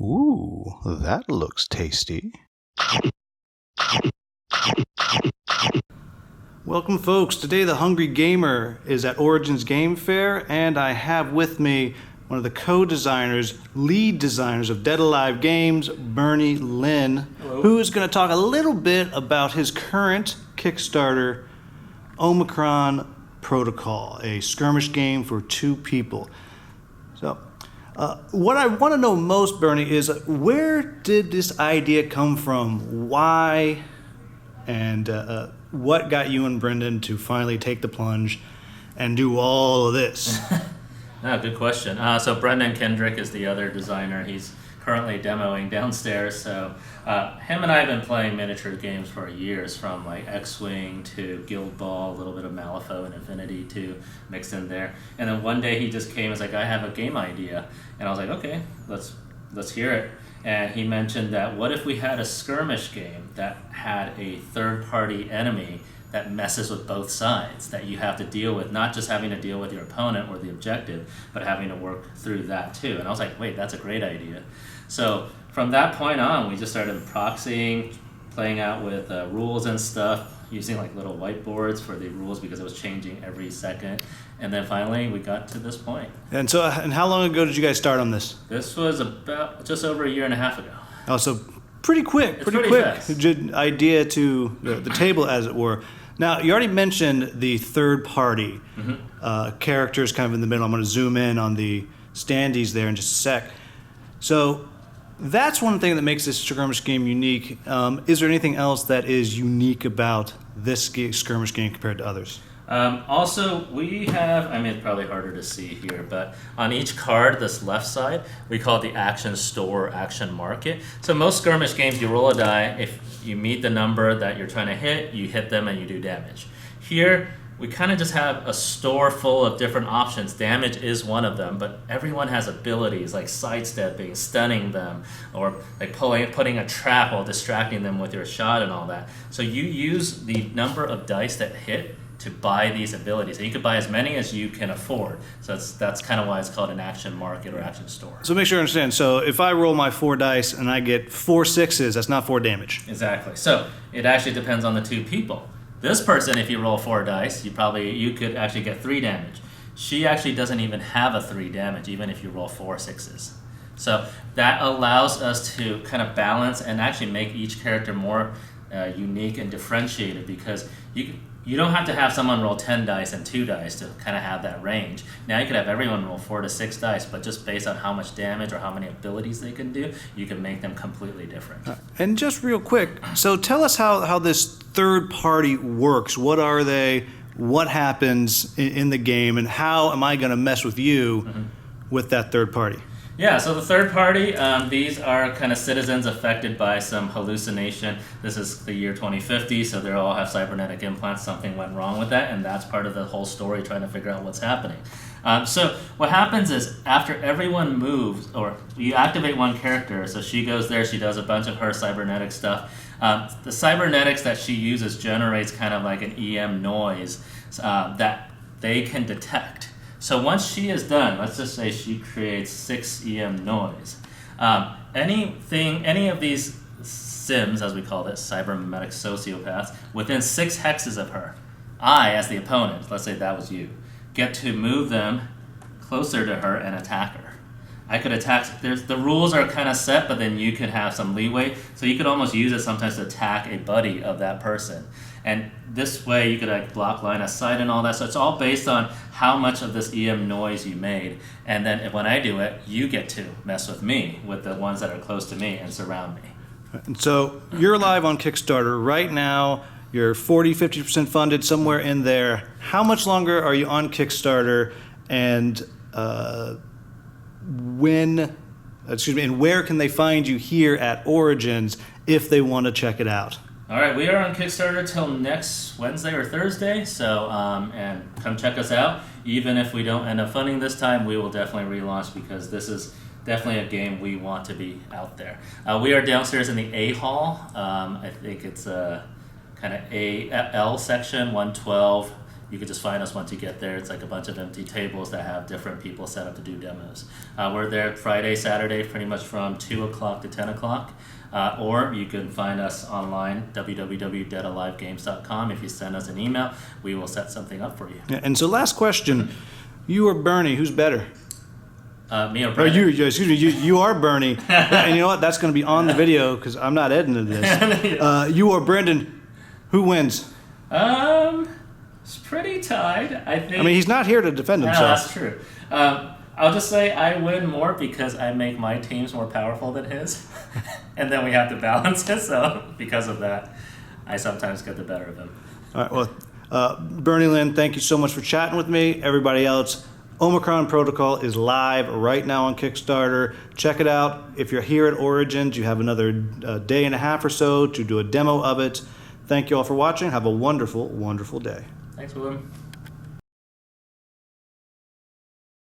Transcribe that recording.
Ooh, that looks tasty. Welcome, folks. Today, the Hungry Gamer is at Origins Game Fair, and I have with me one of the co-designers, lead designers of Dead Alive Games, Bernie Lynn, who is going to talk a little bit about his current Kickstarter, Omicron Protocol, a skirmish game for 2 people. So, what I want to know most, Bernie, is where did this idea come from? Why? And what got you and Brendan to finally take the plunge and do all of this? Good question. So Brendan Kendrick is the other designer. He's currently demoing downstairs. So him and I have been playing miniature games for years, from like X-Wing to Guild Ball, a little bit of Malifaux and Infinity too mixed in there. And then one day he just came and was like, I have a game idea. And I was like, okay, let's hear it. And he mentioned that what if we had a skirmish game that had a third-party enemy that messes with both sides, that you have to deal with, not just having to deal with your opponent or the objective, but having to work through that too. And I was like, wait, that's a great idea. So from that point on, we just started proxying, playing out with rules and stuff, using like little whiteboards for the rules because it was changing every second. And then finally we got to this point. And so, and how long ago did you guys start on this? This was about just over a year and a half ago. Oh, so pretty quick, pretty quick fast. Idea to the table, as it were. Now, you already mentioned the third-party characters kind of in the middle. I'm going to zoom in on the standees there in just a sec. So that's one thing that makes this skirmish game unique. Is there anything else that is unique about this skirmish game compared to others? Also, we have, it's probably harder to see here, but on each card, this left side, we call it the action store, action market. So most skirmish games, you roll a die. If you meet the number that you're trying to hit, you hit them and you do damage. Here, we kind of just have a store full of different options. Damage is one of them, but everyone has abilities like sidestepping, stunning them, or like putting a trap while distracting them with your shot and all that. So you use the number of dice that hit to buy these abilities. And you could buy as many as you can afford. So that's kind of why it's called an action market or action store. So make sure you understand. So if I roll my 4 dice and I get 4 6s, that's not 4 damage. Exactly. So it actually depends on the 2 people. This person, if you roll 4 dice, you could actually get 3 damage. She actually doesn't even have a 3 damage, even if you roll 4 6s. So that allows us to kind of balance and actually make each character more unique and differentiated, because you don't have to have someone roll 10 dice and 2 dice to kind of have that range. Now you could have everyone roll 4 to 6 dice, but just based on how much damage or how many abilities they can do, you can make them completely different. And just real quick, so tell us how this third party works. What are they? What happens in the game? And how am I going to mess with you with that third party? Yeah, so the third party, these are kind of citizens affected by some hallucination. This is the year 2050, so they all have cybernetic implants. Something went wrong with that, and that's part of the whole story, trying to figure out what's happening. So what happens is, after everyone moves, or you activate one character, so she goes there, she does a bunch of her cybernetic stuff. The cybernetics that she uses generates kind of like an EM noise that they can detect. So once she is done, let's just say she creates 6 EM noise. Any of these Sims, as we call this, cybernetic sociopaths, within 6 hexes of her, I, as the opponent, let's say that was you, get to move them closer to her and attack her. I could attack, the rules are kind of set, but then you can have some leeway. So you could almost use it sometimes to attack a buddy of that person. And this way you could like block line of sight and all that. So it's all based on how much of this EM noise you made. And then when I do it, you get to mess with me, with the ones that are close to me and surround me. And so you're live on Kickstarter right now. You're 50% funded, somewhere in there. How much longer are you on Kickstarter? And and where can they find you here at Origins if they want to check it out? All right, we are on Kickstarter till next Wednesday or Thursday, so and come check us out. Even if we don't end up funding this time, we will definitely relaunch, because this is definitely a game we want to be out there. We are downstairs in the A hall. I think it's a kind of L section, 112. you can just find us once you get there. It's like a bunch of empty tables that have different people set up to do demos. We're there Friday, Saturday, pretty much from 2 o'clock to 10 o'clock. Or you can find us online, www.deadalivegames.com. If you send us an email, we will set something up for you. Yeah, and so last question, you or Bernie, who's better? Me or Or Brendan? you are Bernie. And you know what? That's going to be on the video because I'm not editing this. You or Brendan, who wins? It's pretty tied. I think. I mean, he's not here to defend No, himself. that's true. I'll just say I win more because I make my teams more powerful than his, and then we have to balance it. So because of that, I sometimes get the better of him. All right, well, Bernie Lin, thank you so much for chatting with me. Everybody else, Omicron Protocol is live right now on Kickstarter. Check it out. If you're here at Origins, you have another day and a half or so to do a demo of it. Thank you all for watching. Have a wonderful, wonderful day. Thanks, William.